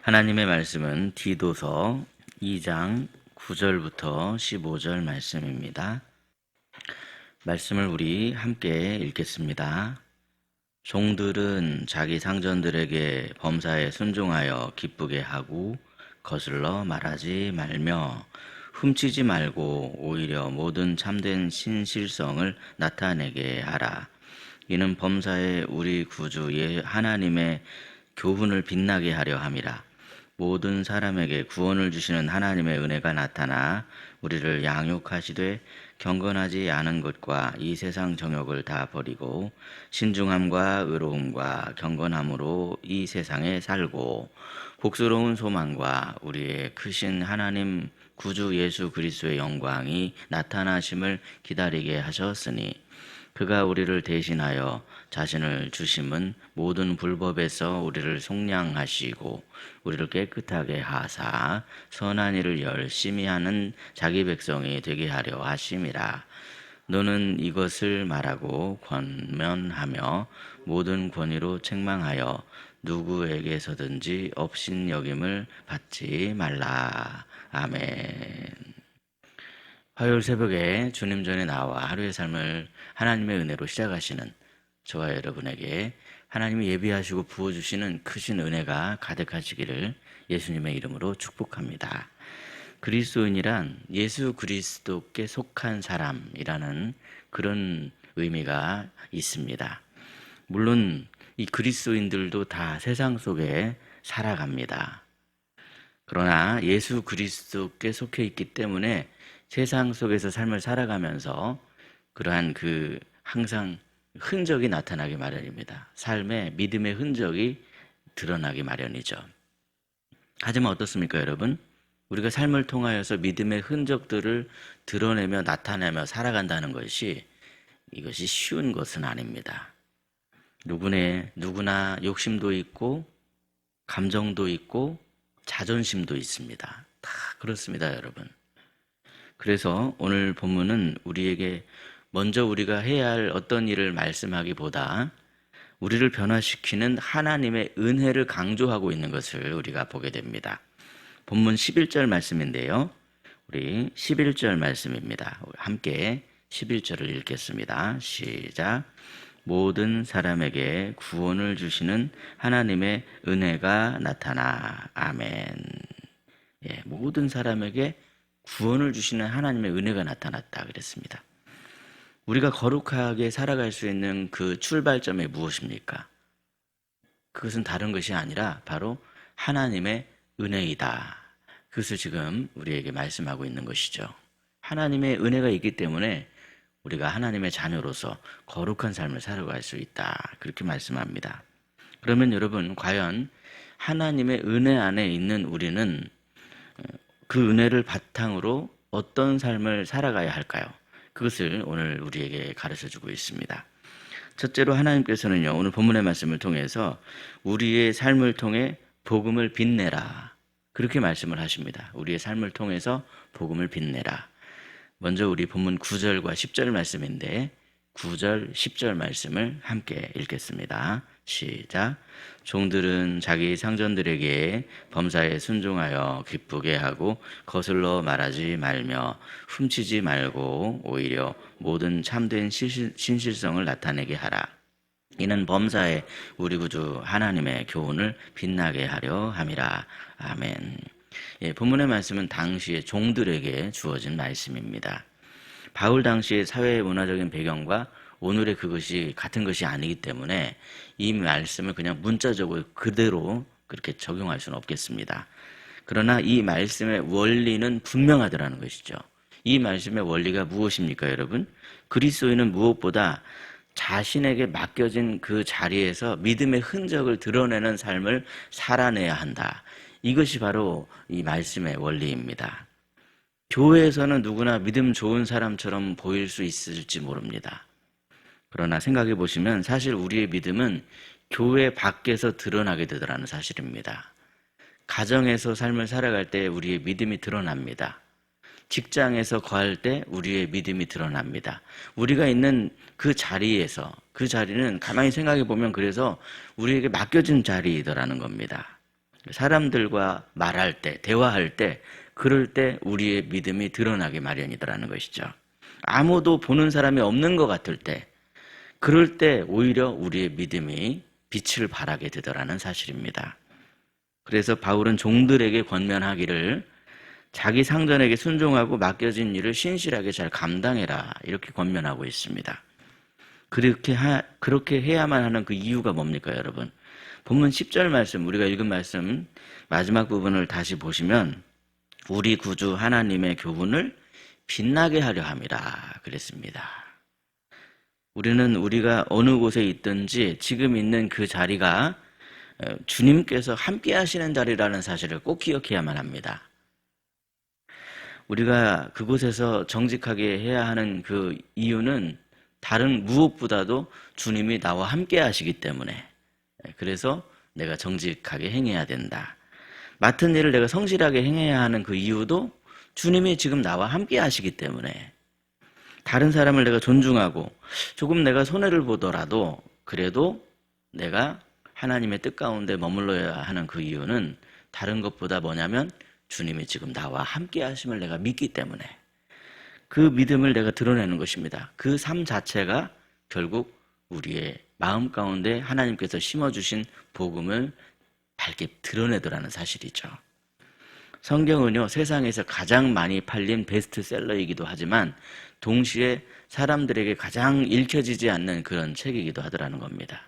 하나님의 말씀은 디도서 2장 9절부터 15절 말씀입니다. 말씀을 우리 함께 읽겠습니다. 종들은 자기 상전들에게 범사에 순종하여 기쁘게 하고 거슬러 말하지 말며 훔치지 말고 오히려 모든 참된 신실성을 나타내게 하라. 이는 범사에 우리 구주 하나님의 교훈을 빛나게 하려 함이라. 모든 사람에게 구원을 주시는 하나님의 은혜가 나타나 우리를 양육하시되 경건하지 않은 것과 이 세상 정욕을 다 버리고 신중함과 의로움과 경건함으로 이 세상에 살고 복스러운 소망과 우리의 크신 하나님 구주 예수 그리스도의 영광이 나타나심을 기다리게 하셨으니 그가 우리를 대신하여 자신을 주심은 모든 불법에서 우리를 속량하시고 우리를 깨끗하게 하사 선한 일을 열심히 하는 자기 백성이 되게 하려 하심이라. 너는 이것을 말하고 권면하며 모든 권위로 책망하여 누구에게서든지 업신여김을 받지 말라. 아멘. 화요일 새벽에 주님 전에 나와 하루의 삶을 하나님의 은혜로 시작하시는 저와 여러분에게 하나님이 예비하시고 부어주시는 크신 은혜가 가득하시기를 예수님의 이름으로 축복합니다. 그리스도인이란 예수 그리스도께 속한 사람이라는 그런 의미가 있습니다. 물론 이 그리스도인들도 다 세상 속에 살아갑니다. 그러나 예수 그리스도께 속해 있기 때문에 세상 속에서 삶을 살아가면서 그러한 항상 흔적이 나타나기 마련입니다. 삶의 믿음의 흔적이 드러나기 마련이죠. 하지만 어떻습니까, 여러분? 우리가 삶을 통하여서 믿음의 흔적들을 드러내며 나타내며 살아간다는 이것이 쉬운 것은 아닙니다. 누구나 욕심도 있고 감정도 있고 자존심도 있습니다. 다 그렇습니다, 여러분. 그래서 오늘 본문은 우리에게 먼저 우리가 해야 할 어떤 일을 말씀하기보다 우리를 변화시키는 하나님의 은혜를 강조하고 있는 것을 우리가 보게 됩니다. 본문 11절 말씀인데요. 우리 11절 말씀입니다. 함께 11절을 읽겠습니다. 시작. 모든 사람에게 구원을 주시는 하나님의 은혜가 나타나. 아멘. 모든 사람에게 구원을 주시는 하나님의 은혜가 나타났다 그랬습니다. 우리가 거룩하게 살아갈 수 있는 그 출발점이 무엇입니까? 그것은 다른 것이 아니라 바로 하나님의 은혜이다. 그것을 지금 우리에게 말씀하고 있는 것이죠. 하나님의 은혜가 있기 때문에 우리가 하나님의 자녀로서 거룩한 삶을 살아갈 수 있다. 그렇게 말씀합니다. 그러면 여러분, 과연 하나님의 은혜 안에 있는 우리는 그 은혜를 바탕으로 어떤 삶을 살아가야 할까요? 그것을 오늘 우리에게 가르쳐주고 있습니다. 첫째로 하나님께서는요, 오늘 본문의 말씀을 통해서 우리의 삶을 통해 복음을 빛내라. 그렇게 말씀을 하십니다. 우리의 삶을 통해서 복음을 빛내라. 먼저 우리 본문 9절과 10절 말씀인데 9절, 10절 말씀을 함께 읽겠습니다. 시작. 종들은 자기 상전들에게 범사에 순종하여 기쁘게 하고 거슬러 말하지 말며 훔치지 말고 오히려 모든 참된 신실성을 나타내게 하라. 이는 범사에 우리 구주 하나님의 교훈을 빛나게 하려 함이라. 아멘. 본문의 말씀은 당시의 종들에게 주어진 말씀입니다. 바울 당시의 사회 문화적인 배경과 오늘의 그것이 같은 것이 아니기 때문에 이 말씀을 그냥 문자적으로 그대로 그렇게 적용할 수는 없겠습니다. 그러나 이 말씀의 원리는 분명하더라는 것이죠. 이 말씀의 원리가 무엇입니까, 여러분? 그리스도인은 무엇보다 자신에게 맡겨진 그 자리에서 믿음의 흔적을 드러내는 삶을 살아내야 한다. 이것이 바로 이 말씀의 원리입니다. 교회에서는 누구나 믿음 좋은 사람처럼 보일 수 있을지 모릅니다. 그러나 생각해 보시면 사실 우리의 믿음은 교회 밖에서 드러나게 되더라는 사실입니다. 가정에서 삶을 살아갈 때 우리의 믿음이 드러납니다. 직장에서 거할 때 우리의 믿음이 드러납니다. 우리가 있는 그 자리에서, 그 자리는 가만히 생각해 보면 그래서 우리에게 맡겨진 자리이더라는 겁니다. 사람들과 말할 때, 대화할 때, 그럴 때 우리의 믿음이 드러나기 마련이더라는 것이죠. 아무도 보는 사람이 없는 것 같을 때, 그럴 때 오히려 우리의 믿음이 빛을 발하게 되더라는 사실입니다. 그래서 바울은 종들에게 권면하기를 자기 상전에게 순종하고 맡겨진 일을 신실하게 잘 감당해라, 이렇게 권면하고 있습니다. 그렇게 해야만 하는 그 이유가 뭡니까, 여러분? 본문 10절 말씀, 우리가 읽은 말씀 마지막 부분을 다시 보시면 우리 구주 하나님의 교훈을 빛나게 하려 함이라 그랬습니다. 우리는 우리가 어느 곳에 있든지 지금 있는 그 자리가 주님께서 함께 하시는 자리라는 사실을 꼭 기억해야만 합니다. 우리가 그곳에서 정직하게 해야 하는 그 이유는 다른 무엇보다도 주님이 나와 함께 하시기 때문에, 그래서 내가 정직하게 행해야 된다. 맡은 일을 내가 성실하게 행해야 하는 그 이유도 주님이 지금 나와 함께 하시기 때문에, 다른 사람을 내가 존중하고 조금 내가 손해를 보더라도 그래도 내가 하나님의 뜻 가운데 머물러야 하는 그 이유는 다른 것보다 뭐냐면 주님이 지금 나와 함께 하심을 내가 믿기 때문에, 그 믿음을 내가 드러내는 것입니다. 그 삶 자체가 결국 우리의 마음 가운데 하나님께서 심어주신 복음을 밝게 드러내더라는 사실이죠. 성경은요, 세상에서 가장 많이 팔린 베스트셀러이기도 하지만 동시에 사람들에게 가장 읽혀지지 않는 그런 책이기도 하더라는 겁니다.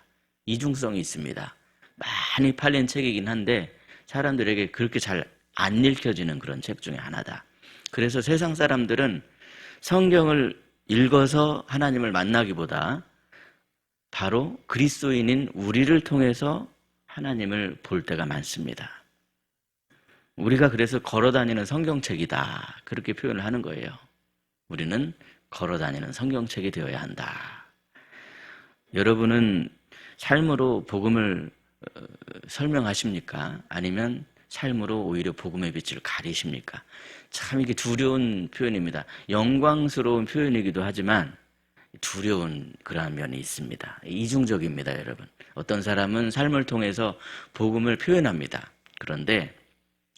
이중성이 있습니다. 많이 팔린 책이긴 한데 사람들에게 그렇게 잘 안 읽혀지는 그런 책 중에 하나다. 그래서 세상 사람들은 성경을 읽어서 하나님을 만나기보다 바로 그리스도인인 우리를 통해서 하나님을 볼 때가 많습니다. 우리가 그래서 걸어다니는 성경책이다, 그렇게 표현을 하는 거예요. 우리는 걸어다니는 성경책이 되어야 한다. 여러분은 삶으로 복음을 설명하십니까? 아니면 삶으로 오히려 복음의 빛을 가리십니까? 참 이게 두려운 표현입니다. 영광스러운 표현이기도 하지만 두려운 그러한 면이 있습니다. 이중적입니다, 여러분. 어떤 사람은 삶을 통해서 복음을 표현합니다. 그런데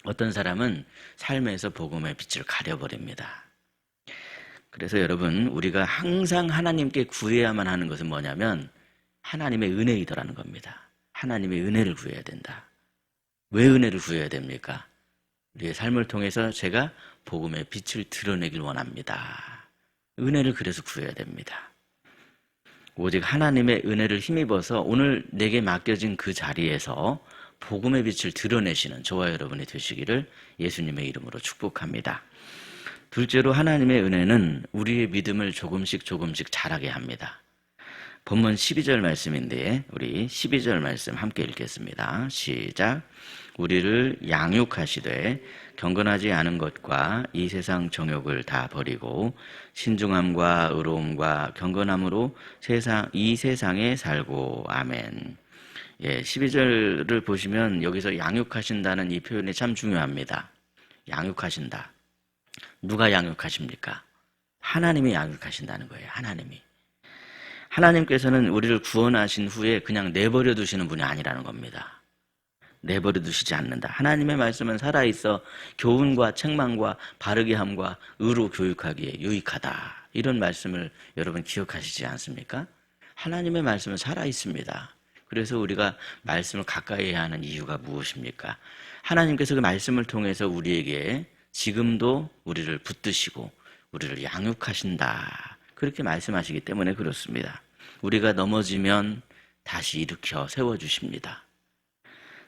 어떤 사람은 삶에서 복음의 빛을 가려버립니다. 그래서 여러분, 우리가 항상 하나님께 구해야만 하는 것은 뭐냐면 하나님의 은혜이더라는 겁니다. 하나님의 은혜를 구해야 된다. 왜 은혜를 구해야 됩니까? 우리의 삶을 통해서 제가 복음의 빛을 드러내길 원합니다. 은혜를 그래서 구해야 됩니다. 오직 하나님의 은혜를 힘입어서 오늘 내게 맡겨진 그 자리에서 복음의 빛을 드러내시는 저와 여러분이 되시기를 예수님의 이름으로 축복합니다. 둘째로, 하나님의 은혜는 우리의 믿음을 조금씩 자라게 합니다. 본문 12절 말씀인데 우리 12절 말씀 함께 읽겠습니다. 시작. 우리를 양육하시되 경건하지 않은 것과 이 세상 정욕을 다 버리고 신중함과 의로움과 경건함으로 이 세상에 살고. 아멘. 12절을 보시면 여기서 양육하신다는 이 표현이 참 중요합니다. 양육하신다. 누가 양육하십니까? 하나님이 양육하신다는 거예요. 하나님께서는 우리를 구원하신 후에 그냥 내버려 두시는 분이 아니라는 겁니다. 내버려 두시지 않는다. 하나님의 말씀은 살아있어 교훈과 책망과 바르게 함과 의로 교육하기에 유익하다. 이런 말씀을 여러분 기억하시지 않습니까? 하나님의 말씀은 살아있습니다. 그래서 우리가 말씀을 가까이 해야 하는 이유가 무엇입니까? 하나님께서 그 말씀을 통해서 우리에게 지금도 우리를 붙드시고 우리를 양육하신다, 그렇게 말씀하시기 때문에 그렇습니다. 우리가 넘어지면 다시 일으켜 세워주십니다.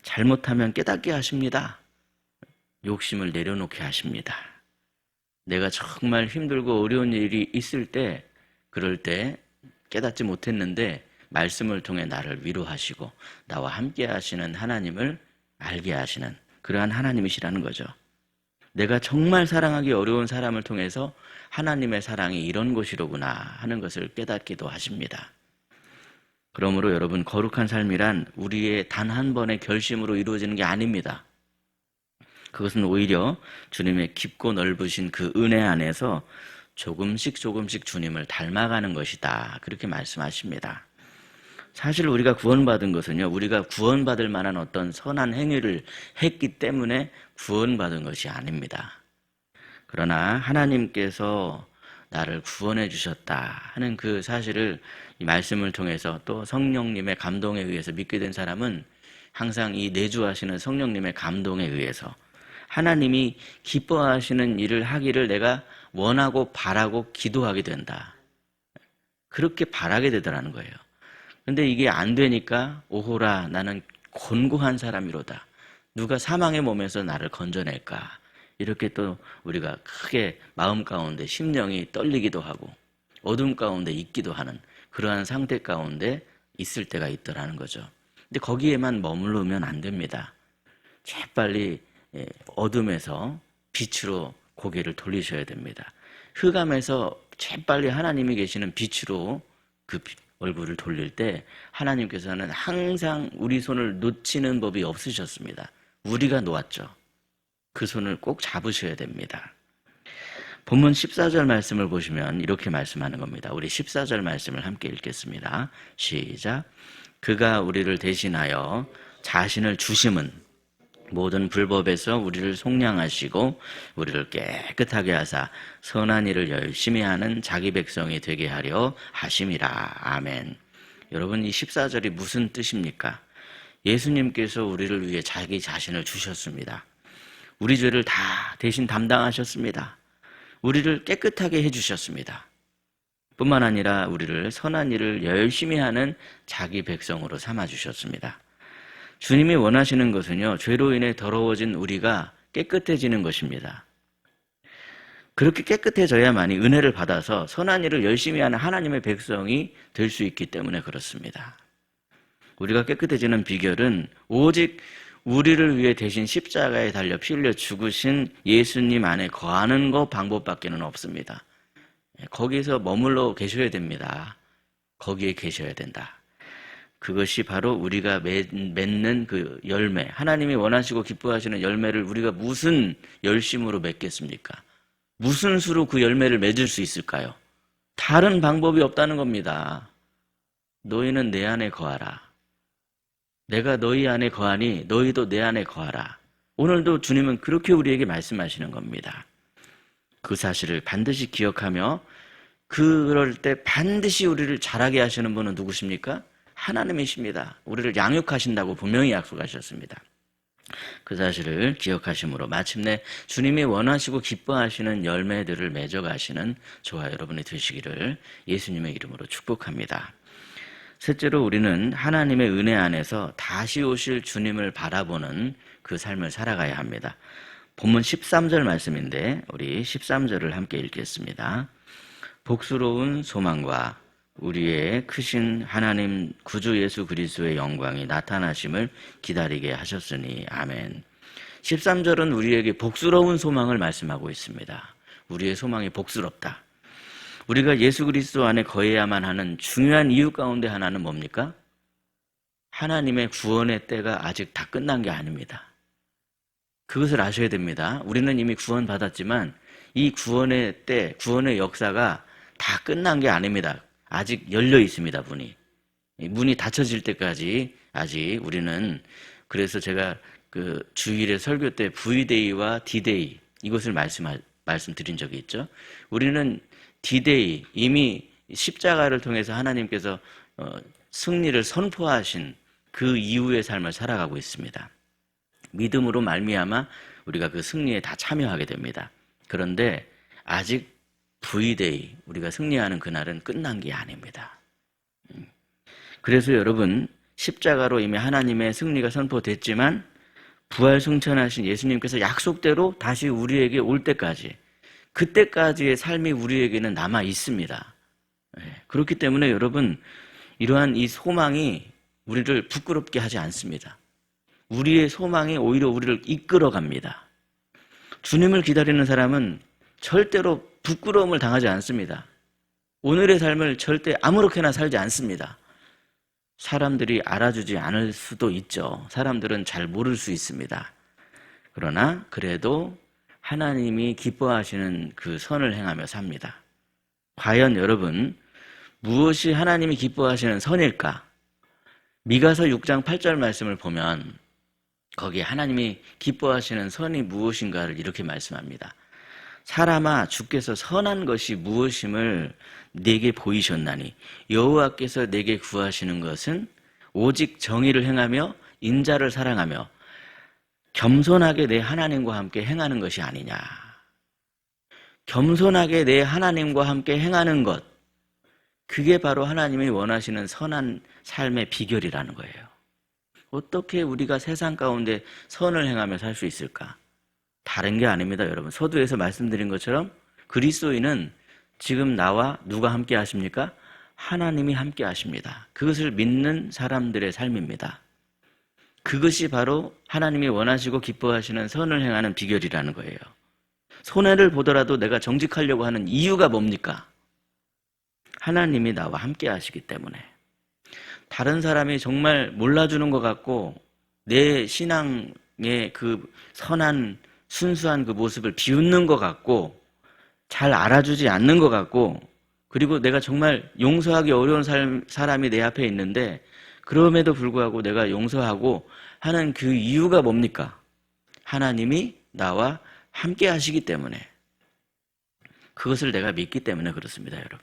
잘못하면 깨닫게 하십니다. 욕심을 내려놓게 하십니다. 내가 정말 힘들고 어려운 일이 있을 때, 그럴 때 깨닫지 못했는데 말씀을 통해 나를 위로하시고 나와 함께 하시는 하나님을 알게 하시는 그러한 하나님이시라는 거죠. 내가 정말 사랑하기 어려운 사람을 통해서 하나님의 사랑이 이런 것이로구나 하는 것을 깨닫기도 하십니다. 그러므로 여러분, 거룩한 삶이란 우리의 단 한 번의 결심으로 이루어지는 게 아닙니다. 그것은 오히려 주님의 깊고 넓으신 그 은혜 안에서 조금씩 주님을 닮아가는 것이다, 그렇게 말씀하십니다. 사실 우리가 구원받은 것은요, 우리가 구원받을 만한 어떤 선한 행위를 했기 때문에 구원받은 것이 아닙니다. 그러나 하나님께서 나를 구원해 주셨다 하는 그 사실을 이 말씀을 통해서 또 성령님의 감동에 의해서 믿게 된 사람은 항상 이 내주하시는 성령님의 감동에 의해서 하나님이 기뻐하시는 일을 하기를 내가 원하고 바라고 기도하게 된다. 그렇게 바라게 되더라는 거예요. 근데 이게 안 되니까 오호라 나는 곤고한 사람이로다. 누가 사망의 몸에서 나를 건져낼까. 이렇게 또 우리가 크게 마음 가운데 심령이 떨리기도 하고 어둠 가운데 있기도 하는 그러한 상태 가운데 있을 때가 있더라는 거죠. 근데 거기에만 머무르면 안 됩니다. 재빨리 어둠에서 빛으로 고개를 돌리셔야 됩니다. 흑암에서 재빨리 하나님이 계시는 빛으로 그 얼굴을 돌릴 때 하나님께서는 항상 우리 손을 놓치는 법이 없으셨습니다. 우리가 놓았죠. 그 손을 꼭 잡으셔야 됩니다. 본문 14절 말씀을 보시면 이렇게 말씀하는 겁니다. 우리 14절 말씀을 함께 읽겠습니다. 시작. 그가 우리를 대신하여 자신을 주심은 모든 불법에서 우리를 속량하시고 우리를 깨끗하게 하사 선한 일을 열심히 하는 자기 백성이 되게 하려 하심이라. 아멘. 여러분, 이 14절이 무슨 뜻입니까? 예수님께서 우리를 위해 자기 자신을 주셨습니다. 우리 죄를 다 대신 담당하셨습니다. 우리를 깨끗하게 해주셨습니다. 뿐만 아니라 우리를 선한 일을 열심히 하는 자기 백성으로 삼아주셨습니다. 주님이 원하시는 것은요, 죄로 인해 더러워진 우리가 깨끗해지는 것입니다. 그렇게 깨끗해져야만이 은혜를 받아서 선한 일을 열심히 하는 하나님의 백성이 될 수 있기 때문에 그렇습니다. 우리가 깨끗해지는 비결은 오직 우리를 위해 대신 십자가에 달려 피 흘려 죽으신 예수님 안에 거하는 것 방법밖에는 없습니다. 거기서 머물러 계셔야 됩니다. 거기에 계셔야 된다. 그것이 바로 우리가 맺는 그 열매, 하나님이 원하시고 기뻐하시는 열매를 우리가 무슨 열심으로 맺겠습니까? 무슨 수로 그 열매를 맺을 수 있을까요? 다른 방법이 없다는 겁니다. 너희는 내 안에 거하라. 내가 너희 안에 거하니 너희도 내 안에 거하라. 오늘도 주님은 그렇게 우리에게 말씀하시는 겁니다. 그 사실을 반드시 기억하며 그럴 때 반드시 우리를 자라게 하시는 분은 누구십니까? 하나님이십니다. 우리를 양육하신다고 분명히 약속하셨습니다. 그 사실을 기억하심으로 마침내 주님이 원하시고 기뻐하시는 열매들을 맺어가시는 저와 여러분이 되시기를 예수님의 이름으로 축복합니다. 셋째로 우리는 하나님의 은혜 안에서 다시 오실 주님을 바라보는 그 삶을 살아가야 합니다. 본문 13절 말씀인데 우리 13절을 함께 읽겠습니다. 복스러운 소망과 우리의 크신 하나님 구주 예수 그리스도의 영광이 나타나심을 기다리게 하셨으니 아멘. 13절은 우리에게 복스러운 소망을 말씀하고 있습니다. 우리의 소망이 복스럽다. 우리가 예수 그리스도 안에 거해야만 하는 중요한 이유 가운데 하나는 뭡니까? 하나님의 구원의 때가 아직 다 끝난 게 아닙니다. 그것을 아셔야 됩니다. 우리는 이미 구원받았지만 이 구원의 때, 구원의 역사가 다 끝난 게 아닙니다. 아직 열려 있습니다, 문이 닫혀질 때까지 아직 우리는, 그래서 제가 그 주일에 설교 때 V데이와 D데이 이것을 말씀드린 적이 있죠. 우리는 D데이, 이미 십자가를 통해서 하나님께서 승리를 선포하신 그 이후의 삶을 살아가고 있습니다. 믿음으로 말미암아 우리가 그 승리에 다 참여하게 됩니다. 그런데 아직 V데이, 우리가 승리하는 그날은 끝난 게 아닙니다. 그래서 여러분, 십자가로 이미 하나님의 승리가 선포됐지만 부활 승천하신 예수님께서 약속대로 다시 우리에게 올 때까지, 그때까지의 삶이 우리에게는 남아 있습니다. 그렇기 때문에 여러분, 이러한 이 소망이 우리를 부끄럽게 하지 않습니다. 우리의 소망이 오히려 우리를 이끌어갑니다. 주님을 기다리는 사람은 절대로 부끄러움을 당하지 않습니다. 오늘의 삶을 절대 아무렇게나 살지 않습니다. 사람들이 알아주지 않을 수도 있죠. 사람들은 잘 모를 수 있습니다. 그러나 그래도 하나님이 기뻐하시는 그 선을 행하며 삽니다. 과연 여러분, 무엇이 하나님이 기뻐하시는 선일까? 미가서 6장 8절 말씀을 보면 거기에 하나님이 기뻐하시는 선이 무엇인가를 이렇게 말씀합니다. 사람아, 주께서 선한 것이 무엇임을 내게 보이셨나니 여호와께서 내게 구하시는 것은 오직 정의를 행하며 인자를 사랑하며 겸손하게 내 하나님과 함께 행하는 것이 아니냐. 겸손하게 내 하나님과 함께 행하는 것, 그게 바로 하나님이 원하시는 선한 삶의 비결이라는 거예요. 어떻게 우리가 세상 가운데 선을 행하며 살 수 있을까? 다른 게 아닙니다, 여러분. 서두에서 말씀드린 것처럼 그리스도인은 지금 나와 누가 함께 하십니까? 하나님이 함께 하십니다. 그것을 믿는 사람들의 삶입니다. 그것이 바로 하나님이 원하시고 기뻐하시는 선을 행하는 비결이라는 거예요. 손해를 보더라도 내가 정직하려고 하는 이유가 뭡니까? 하나님이 나와 함께 하시기 때문에. 다른 사람이 정말 몰라주는 것 같고 내 신앙의 그 선한 순수한 그 모습을 비웃는 것 같고 잘 알아주지 않는 것 같고, 그리고 내가 정말 용서하기 어려운 사람이 내 앞에 있는데 그럼에도 불구하고 내가 용서하고 하는 그 이유가 뭡니까? 하나님이 나와 함께 하시기 때문에, 그것을 내가 믿기 때문에 그렇습니다, 여러분.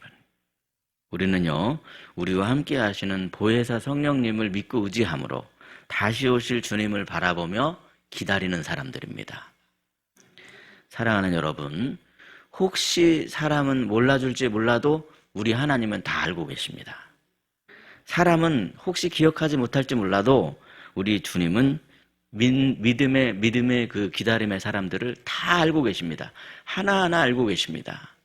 우리는요, 우리와 함께 하시는 보혜사 성령님을 믿고 의지함으로 다시 오실 주님을 바라보며 기다리는 사람들입니다. 사랑하는 여러분, 혹시 사람은 몰라줄지 몰라도 우리 하나님은 다 알고 계십니다. 사람은 혹시 기억하지 못할지 몰라도 우리 주님은 믿음의 그 기다림의 사람들을 다 알고 계십니다. 하나하나 알고 계십니다.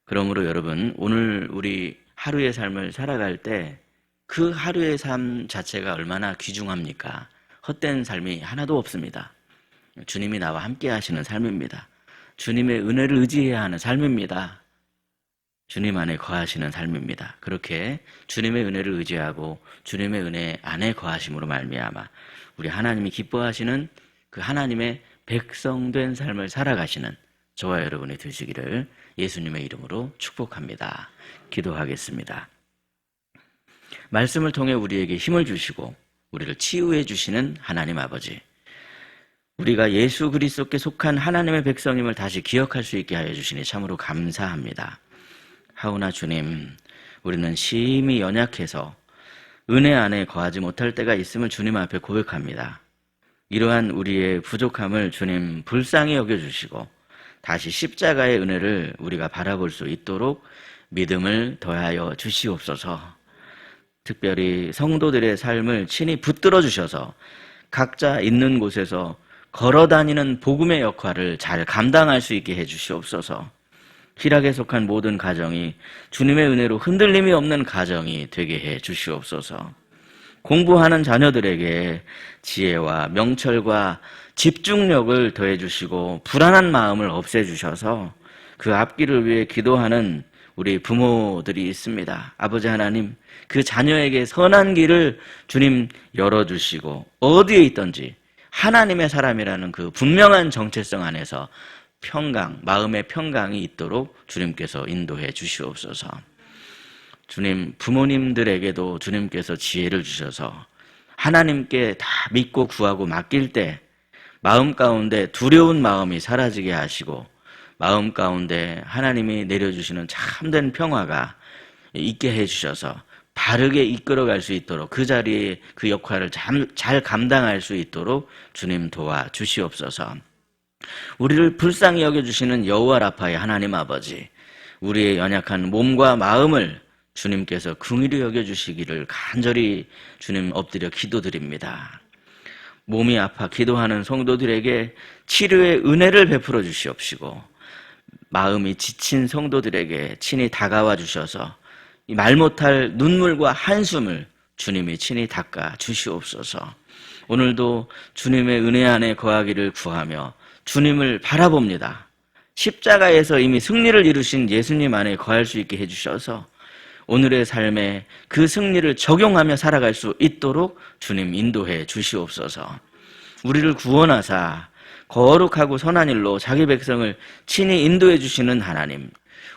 그러므로 여러분, 오늘 우리 하루의 삶을 살아갈 때 그 하루의 삶 자체가 얼마나 귀중합니까? 헛된 삶이 하나도 없습니다. 주님이 나와 함께 하시는 삶입니다. 주님의 은혜를 의지해야 하는 삶입니다. 주님 안에 거하시는 삶입니다. 그렇게 주님의 은혜를 의지하고 주님의 은혜 안에 거하심으로 말미암아 우리 하나님이 기뻐하시는 그 하나님의 백성된 삶을 살아가시는 저와 여러분이 되시기를 예수님의 이름으로 축복합니다. 기도하겠습니다. 말씀을 통해 우리에게 힘을 주시고 우리를 치유해 주시는 하나님 아버지, 우리가 예수 그리스도께 속한 하나님의 백성임을 다시 기억할 수 있게 하여 주시니 참으로 감사합니다. 하오나 주님, 우리는 심히 연약해서 은혜 안에 거하지 못할 때가 있음을 주님 앞에 고백합니다. 이러한 우리의 부족함을 주님 불쌍히 여겨주시고 다시 십자가의 은혜를 우리가 바라볼 수 있도록 믿음을 더하여 주시옵소서. 특별히 성도들의 삶을 친히 붙들어 주셔서 각자 있는 곳에서 걸어다니는 복음의 역할을 잘 감당할 수 있게 해주시옵소서. 희락에 속한 모든 가정이 주님의 은혜로 흔들림이 없는 가정이 되게 해주시옵소서. 공부하는 자녀들에게 지혜와 명철과 집중력을 더해주시고 불안한 마음을 없애주셔서 그 앞길을 위해 기도하는 우리 부모들이 있습니다. 아버지 하나님, 그 자녀에게 선한 길을 주님 열어주시고 어디에 있든지 하나님의 사람이라는 그 분명한 정체성 안에서 평강, 마음의 평강이 있도록 주님께서 인도해 주시옵소서. 주님, 부모님들에게도 주님께서 지혜를 주셔서 하나님께 다 믿고 구하고 맡길 때 마음 가운데 두려운 마음이 사라지게 하시고 마음 가운데 하나님이 내려주시는 참된 평화가 있게 해주셔서 바르게 이끌어갈 수 있도록 그 자리에 그 역할을 잘 감당할 수 있도록 주님 도와주시옵소서. 우리를 불쌍히 여겨주시는 여호와 라파의 하나님 아버지, 우리의 연약한 몸과 마음을 주님께서 긍휼히 여겨주시기를 간절히 주님 엎드려 기도드립니다. 몸이 아파 기도하는 성도들에게 치료의 은혜를 베풀어 주시옵시고 마음이 지친 성도들에게 친히 다가와 주셔서 이 말 못할 눈물과 한숨을 주님이 친히 닦아 주시옵소서. 오늘도 주님의 은혜 안에 거하기를 구하며 주님을 바라봅니다. 십자가에서 이미 승리를 이루신 예수님 안에 거할 수 있게 해주셔서 오늘의 삶에 그 승리를 적용하며 살아갈 수 있도록 주님 인도해 주시옵소서. 우리를 구원하사 거룩하고 선한 일로 자기 백성을 친히 인도해 주시는 하나님,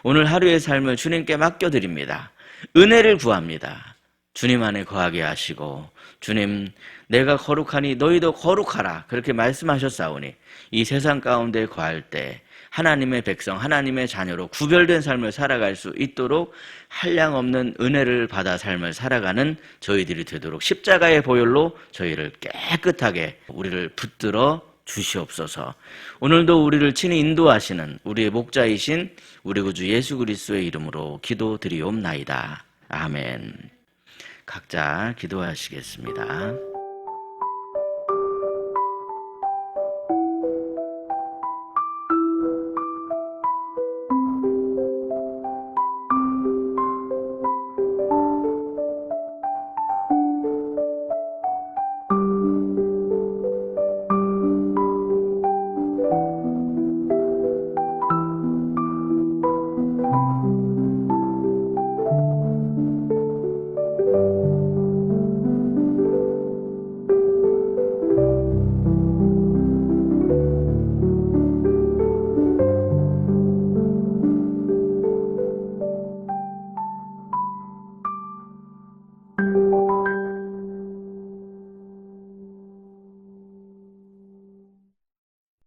오늘 하루의 삶을 주님께 맡겨드립니다. 은혜를 구합니다. 주님 안에 거하게 하시고, 주님 내가 거룩하니 너희도 거룩하라 그렇게 말씀하셨사오니 이 세상 가운데 거할 때 하나님의 백성, 하나님의 자녀로 구별된 삶을 살아갈 수 있도록 한량없는 은혜를 받아 삶을 살아가는 저희들이 되도록 십자가의 보혈로 저희를 깨끗하게 우리를 붙들어 주시옵소서. 오늘도 우리를 친히 인도하시는 우리의 목자이신 우리 구주 예수 그리스도의 이름으로 기도드리옵나이다. 아멘. 각자 기도하시겠습니다.